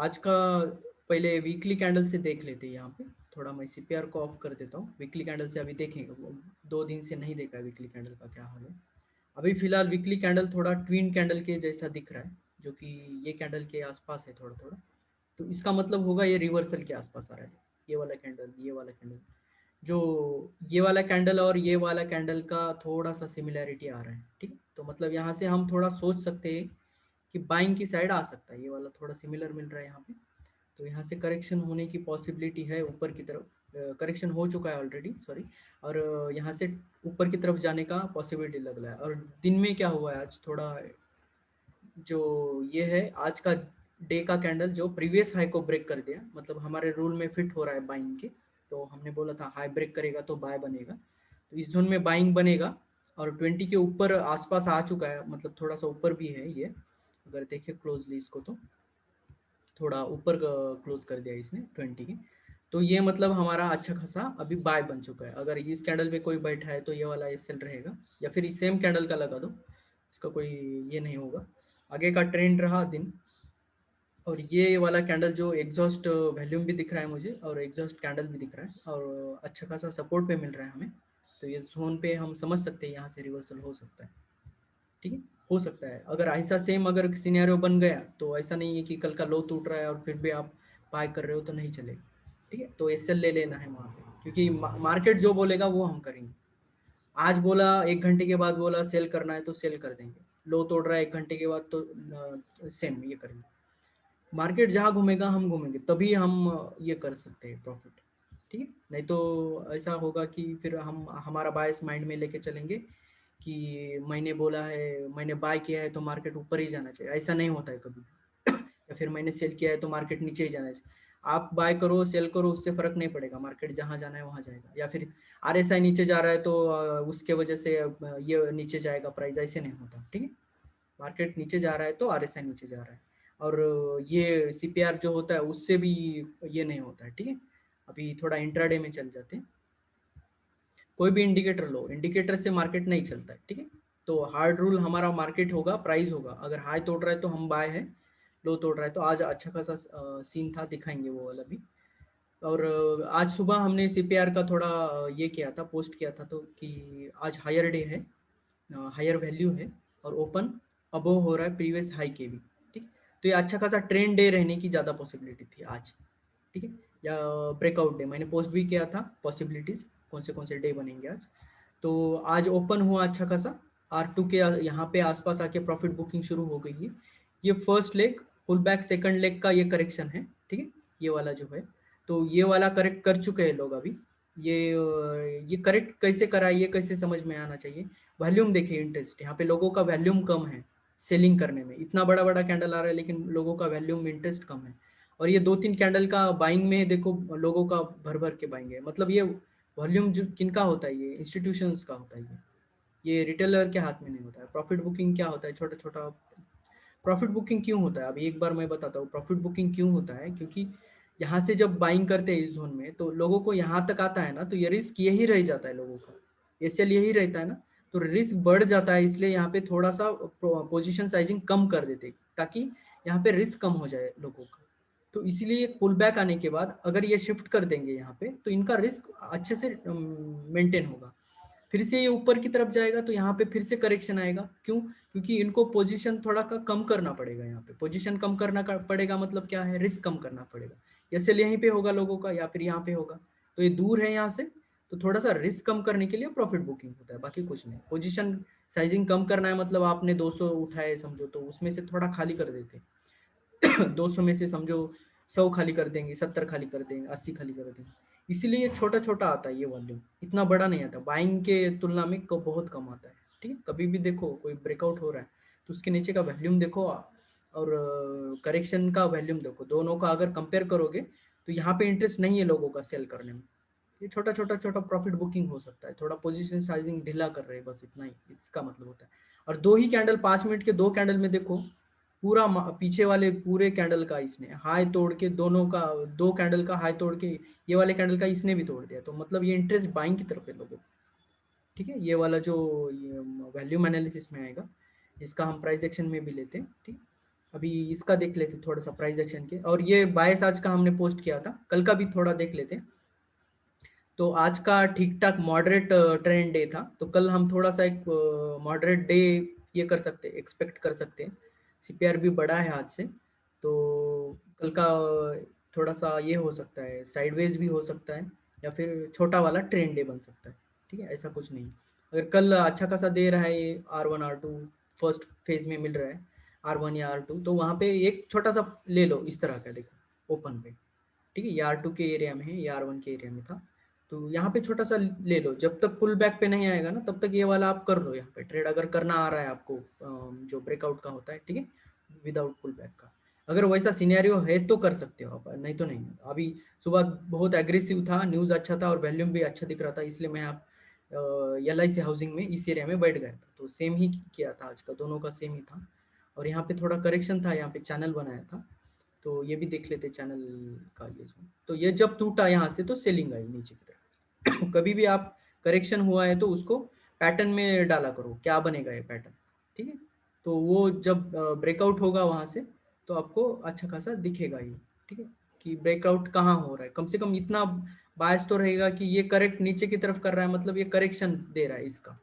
आज का पहले वीकली कैंडल से देख लेते हैं यहाँ पे। थोड़ा मैं सीपीआर को ऑफ कर देता हूँ। वीकली कैंडल से अभी देखेंगे, वो 2 दिन से नहीं देखा है वीकली कैंडल का क्या हाल है। अभी फिलहाल वीकली कैंडल थोड़ा ट्विन कैंडल के जैसा दिख रहा है, जो कि ये कैंडल के आसपास है थोड़ा थोड़ा। तो इसका मतलब होगा ये रिवर्सल के आसपास आ रहा है। ये वाला कैंडल, ये वाला कैंडल, जो ये वाला कैंडल और ये वाला कैंडल का थोड़ा सा सिमिलैरिटी आ रहा है। ठीक है, तो मतलब यहाँ से हम थोड़ा सोच सकते हैं कि बाइंग की साइड आ सकता है। ये वाला थोड़ा सिमिलर मिल रहा है यहाँ पे, तो यहाँ से करेक्शन होने की पॉसिबिलिटी है ऊपर की तरफ। करेक्शन हो चुका है ऑलरेडी, सॉरी। और यहाँ से ऊपर की तरफ जाने का पॉसिबिलिटी लग रहा है। और दिन में क्या हुआ है आज, थोड़ा जो ये है आज का डे का कैंडल जो प्रीवियस हाई को ब्रेक कर दिया, मतलब हमारे रूल में फिट हो रहा है बाइंग के। तो हमने बोला था हाई ब्रेक करेगा तो बाय बनेगा, तो इस जोन में बाइंग बनेगा। और 20 के ऊपर आसपास आ चुका है, मतलब थोड़ा सा ऊपर भी है ये। अगर देखें क्लोजली इसको, तो थोड़ा ऊपर क्लोज कर दिया इसने 20 के। तो ये मतलब हमारा अच्छा खासा अभी बाय बन चुका है। अगर इस कैंडल पे कोई बैठा है तो ये वाला एसएल रहेगा, या फिर इस सेम कैंडल का लगा दो, इसका कोई ये नहीं होगा। आगे का ट्रेंड रहा दिन। और ये वाला कैंडल जो एग्जॉस्ट वॉल्यूम भी दिख रहा है मुझे, और एग्जॉस्ट कैंडल भी दिख रहा है, और अच्छा खासा सपोर्ट पे मिल रहा है हमें। तो ये जोन पे हम समझ सकते हैं यहाँ से रिवर्सल हो सकता है। ठीक है, हो सकता है। अगर ऐसा सेम अगर सिनेरियो बन गया तो ऐसा नहीं है कि कल का लो टूट रहा है और फिर भी आप बाय कर रहे हो तो नहीं चलेगा। ठीक है, तो एसएल ले लेना है वहाँ पे, क्योंकि मार्केट जो बोलेगा वो हम करेंगे। आज बोला 1 घंटे के बाद बोला सेल करना है तो सेल कर देंगे। लो तोड़ रहा है 1 घंटे के बाद तो सेम ये करेंगे। मार्केट जहाँ घूमेगा हम घूमेंगे, तभी हम ये कर सकते हैं प्रॉफिट। ठीक है, नहीं तो ऐसा होगा कि फिर हम हमारा बायस माइंड में लेके चलेंगे कि मैंने बोला है, मैंने बाय किया है तो मार्केट ऊपर ही जाना चाहिए। ऐसा नहीं होता है कभी भी। या फिर मैंने सेल किया है तो मार्केट नीचे ही जाना चाहिए। आप बाय करो सेल करो, उससे फर्क नहीं पड़ेगा, मार्केट जहाँ जाना है वहाँ जाएगा। या फिर आरएसआई नीचे जा रहा है तो उसके वजह से ये नीचे जाएगा प्राइस, ऐसे नहीं होता। ठीक है, मार्केट नीचे जा रहा है तो आरएसआई नीचे जा रहा है। और ये सीपीआर जो होता है उससे भी ये नहीं होता है। ठीक है, अभी थोड़ा इंट्राडे में चल जाते हैं। कोई भी इंडिकेटर लो, इंडिकेटर से मार्केट नहीं चलता है। ठीक है, तो हार्ड रूल हमारा मार्केट होगा, प्राइस होगा। अगर हाई तोड़ रहा है तो हम बाय है, लो तोड़ रहा है तो आज अच्छा खासा सीन था, दिखाएंगे वो वाला भी। और आज सुबह हमने सीपीआर का थोड़ा ये किया था, पोस्ट किया था, तो कि आज हायर डे है, हायर वैल्यू है, और ओपन अबोव हो रहा है प्रीवियस हाई के भी। ठीक, तो ये अच्छा खासा ट्रेंड डे रहने की ज़्यादा पॉसिबिलिटी थी आज। ठीक है, या ब्रेकआउट डे मैंने पोस्ट भी किया था, पॉसिबिलिटीज़ कौन से डे बनेंगे आज। तो आज ओपन हुआ अच्छा खासा, R2 के यहाँ पे आसपास आके प्रॉफिट बुकिंग शुरू हो गई है। ये first leg pull back, second leg का ये करेक्शन है। ठीक है, ये वाला जो है, तो ये वाला करेक्ट कर चुके हैं लोग अभी। ये करेक्ट कैसे करा, ये कैसे समझ में आना चाहिए। वॉल्यूम देखिए, इंटरेस्ट यहाँ पे लोगों का वॉल्यूम कम है सेलिंग करने में। इतना बड़ा बड़ा कैंडल आ रहा है लेकिन लोगों का वॉल्यूम इंटरेस्ट कम है। और ये 2-3 कैंडल का बाइंग में देखो, लोगों का भर भर के बाइंग है। मतलब ये वॉल्यूम जो किनका होता है, ये इंस्टीट्यूशंस का होता है। ये रिटेलर के हाथ में नहीं होता है। प्रॉफिट बुकिंग क्या होता है, छोटा छोटा। प्रॉफिट बुकिंग क्यों होता है, अभी एक बार मैं बताता हूँ प्रॉफिट बुकिंग क्यों होता है। क्योंकि यहाँ से जब बाइंग करते हैं इस जोन में, तो लोगों को यहाँ तक आता है ना, तो ये रिस्क यही रह जाता है लोगों का, एसएल यही रहता है ना, तो रिस्क बढ़ जाता है। इसलिए यहाँ पे थोड़ा सा पोजीशन साइजिंग कम कर देते, ताकि यहाँ पे रिस्क कम हो जाए लोगों का। तो इसीलिए पुल बैक आने के बाद अगर ये शिफ्ट कर देंगे यहाँ पे, तो इनका रिस्क अच्छे से मेंटेन होगा। फिर से ये ऊपर की तरफ जाएगा तो यहाँ पे फिर से करेक्शन आएगा। क्यों? क्योंकि इनको पोजीशन थोड़ा का कम करना पड़ेगा। यहाँ पे पोजीशन कम करना पड़ेगा, मतलब क्या है, रिस्क कम करना पड़ेगा। जैसे यहीं पे होगा लोगों का, या फिर यहाँ पे होगा, तो ये दूर है यहाँ से, तो थोड़ा सा रिस्क कम करने के लिए प्रॉफिट बुकिंग होता है, बाकी कुछ नहीं। पोजीशन साइजिंग कम करना है, मतलब आपने 200 उठाए समझो, तो उसमें से थोड़ा खाली कर देते। 200 में से समझो 100 खाली कर देंगे, 70 खाली कर देंगे, 80 खाली कर देंगे। इसीलिए छोटा छोटा आता है ये वॉल्यूम, इतना बड़ा नहीं आता। बाइंग के तुलना में बहुत कम आता है। ठीक है, कभी भी देखो कोई ब्रेकआउट हो रहा है तो उसके नीचे का वॉल्यूम देखो, और करेक्शन का वॉल्यूम देखो, दोनों का अगर कंपेयर करोगे तो यहाँ पे इंटरेस्ट नहीं है लोगों का सेल करने में। ये छोटा छोटा छोटा प्रॉफिट बुकिंग हो सकता है, थोड़ा पोजीशन साइजिंग ढीला कर रहे हैं, बस इतना ही इसका मतलब होता है। और दो ही कैंडल, 5 मिनट के दो कैंडल में देखो, पूरा पीछे वाले पूरे कैंडल का इसने हाई तोड़ के, दोनों का, दो कैंडल का हाई तोड़ के, ये वाले कैंडल का इसने भी तोड़ दिया। तो मतलब ये इंटरेस्ट बाइंग की तरफ है लोगों को। ठीक है, ये वाला जो वैल्यूम एनालिसिस में आएगा, इसका हम प्राइस एक्शन में भी लेते हैं। ठीक, अभी इसका देख लेते थोड़ा सा प्राइस एक्शन के, और ये बायस आज का हमने पोस्ट किया था, कल का भी थोड़ा देख लेते। तो आज का ठीक ठाक मॉडरेट ट्रेंड डे था, तो कल हम थोड़ा सा एक मॉडरेट डे ये कर सकते एक्सपेक्ट कर सकते हैं। सीपीआर भी बढ़ा है आज से, तो कल का थोड़ा सा ये हो सकता है, साइडवेज भी हो सकता है, या फिर छोटा वाला ट्रेंड डे बन सकता है। ठीक है, ऐसा कुछ नहीं। अगर कल अच्छा खासा दे रहा है ये R1 R2 फर्स्ट फेज में मिल रहा है, R1 या R2, तो वहाँ पे एक छोटा सा ले लो इस तरह का, देखो ओपन पे। ठीक है, ये R2 के एरिया में है, ये R1 के एरिया में था, तो यहाँ पे छोटा सा ले लो, जब तक पुल बैक पे नहीं आएगा ना तब तक ये वाला आप कर लो यहाँ पे ट्रेड, अगर करना आ रहा है आपको जो ब्रेकआउट का होता है। ठीक है, विदाउट पुल बैक का अगर वैसा सिनेरियो है तो कर सकते हो आप, नहीं तो नहीं। अभी सुबह बहुत एग्रेसिव था, न्यूज़ अच्छा था और वॉल्यूम भी अच्छा दिख रहा था, इसलिए मैं आप LIC हाउसिंग में इस एरिया में बैठ गया था, तो सेम ही किया था आज का, दोनों का सेम ही था। और यहाँ पे थोड़ा करेक्शन था, यहाँ पे चैनल बनाया था, तो ये भी देख लेते चैनल का ये जो, तो ये जब टूटा यहाँ से तो सेलिंग आई नीचे की तरफ। कभी भी आप करेक्शन हुआ है तो उसको पैटर्न में डाला करो, क्या बनेगा ये पैटर्न। ठीक है, तो वो जब ब्रेकआउट होगा वहाँ से तो आपको अच्छा खासा दिखेगा ये। ठीक है, कि ब्रेकआउट कहाँ हो रहा है, कम से कम इतना बायस तो रहेगा कि ये करेक्ट नीचे की तरफ कर रहा है, मतलब ये करेक्शन दे रहा है इसका।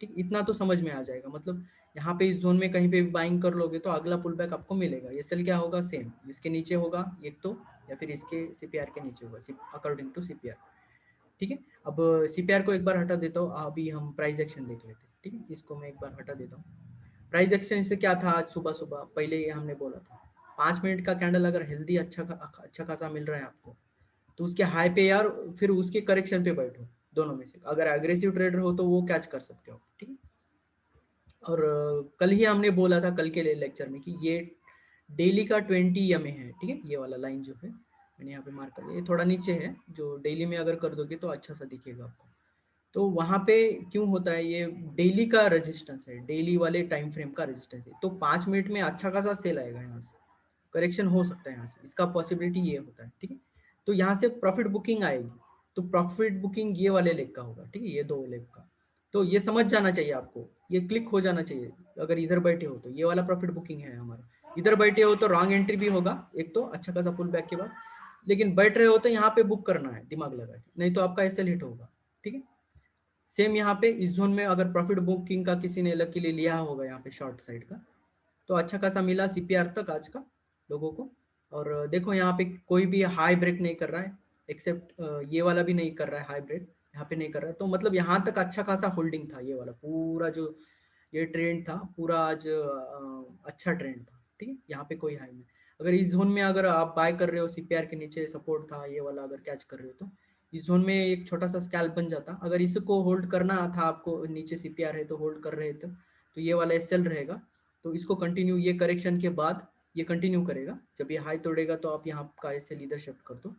ठीक, इतना तो समझ में आ जाएगा, मतलब यहाँ पे इस जोन में कहीं पे भी बाइंग कर लोगे तो अगला पुल बैक आपको मिलेगा। ये सेल क्या होगा, सेम इसके नीचे होगा एक तो, या फिर इसके सीपीआर के नीचे होगा अकॉर्डिंग टू सीपीआर। ठीक है, अब सीपीआर को एक बार हटा देता हूँ, अभी हम प्राइस एक्शन देख लेते हैं। ठीक है, इसको मैं एक बार हटा देता हूँ। प्राइस एक्शन से क्या था, आज सुबह सुबह पहले ये हमने बोला था, 5 मिनट का कैंडल अगर हेल्दी अच्छा खासा मिल रहा है आपको, तो उसके हाई पे यार फिर उसके करेक्शन पे बैठो, दोनों में से अगर एग्रेसिव ट्रेडर हो तो वो कैच कर सकते हो। ठीक है, और कल ही हमने बोला था कल के लेक्चर में कि ये डेली का 20 EMA है। ठीक है, ये वाला लाइन जो है मैंने यहाँ पे मार्क कर दिया, ये थोड़ा नीचे है, जो डेली में अगर कर दोगे तो अच्छा सा दिखेगा आपको। तो वहाँ पे क्यों होता है, ये डेली का रेजिस्टेंस है, डेली वाले टाइम फ्रेम का रेजिस्टेंस है, तो 5 मिनट में अच्छा खासा सेल आएगा, यहाँ से करेक्शन हो सकता है, यहाँ से इसका पॉसिबिलिटी ये होता है। ठीक है, तो यहाँ से प्रॉफिट बुकिंग आएगी, तो प्रॉफिट बुकिंग ये वाले लेग का होगा। ठीक है, ये दो लेग का, तो ये समझ जाना चाहिए आपको, ये क्लिक हो जाना चाहिए। अगर इधर बैठे हो तो ये वाला प्रॉफिट बुकिंग है हमारा, इधर बैठे हो तो रॉन्ग एंट्री भी होगा एक तो अच्छा खासा पुल बैक के बाद, लेकिन बैठ रहे हो तो यहाँ पे बुक करना है दिमाग लगा के, नहीं तो आपका एसएल हिट होगा। ठीक है, सेम यहाँ पे इस जोन में अगर प्रॉफिट बुकिंग का किसी ने लकीली लिया होगा यहाँ पे शॉर्ट साइड का, तो अच्छा खासा मिला सीपीआर तक आज का लोगों को। और देखो यहाँ पे कोई भी हाई ब्रेक नहीं कर रहा है, एक्सेप्ट ये वाला भी नहीं कर रहा है हाई ब्रेक, यहाँ पे नहीं कर रहा है, तो मतलब यहाँ तक अच्छा खासा होल्डिंग था, ये वाला पूरा जो ये ट्रेंड था पूरा आज अच्छा ट्रेंड था। ठीक है, यहाँ पे कोई हाई नहीं। अगर इस जोन में अगर आप बाय कर रहे हो, सीपीआर के नीचे सपोर्ट था ये वाला, अगर कैच कर रहे हो तो इस जोन में एक छोटा सा स्कैल्प बन जाता। अगर इसको होल्ड करना था आपको, नीचे सीपीआर है तो होल्ड कर रहे थे, तो ये वाला एसएल रहेगा, तो इसको कंटिन्यू, ये करेक्शन के बाद ये कंटिन्यू करेगा, जब ये हाई तोड़ेगा तो आप यहाँ का एसएल इधर शिफ्ट कर दो।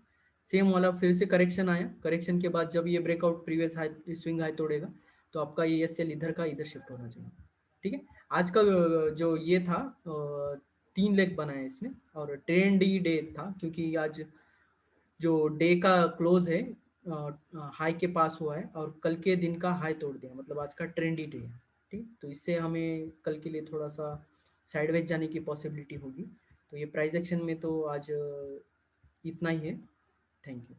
सेम वाला फिर से करेक्शन आया, करेक्शन के बाद जब ये breakout previous high swing high तोड़ेगा तो आपका ये एसएल इधर का इधर शिफ्ट होना चाहिए। ठीक है, आज का जो ये था 3 लेग बनाया इसने, और ट्रेंडी डे था क्योंकि आज जो डे का क्लोज है हाई के पास हुआ है और कल के दिन का हाई तोड़ दिया, मतलब आज का ट्रेंडी डे है। ठीक, तो इससे हमें कल के लिए थोड़ा सा साइडवेज जाने की पॉसिबिलिटी होगी। तो ये प्राइस एक्शन में तो आज इतना ही है। Thank you.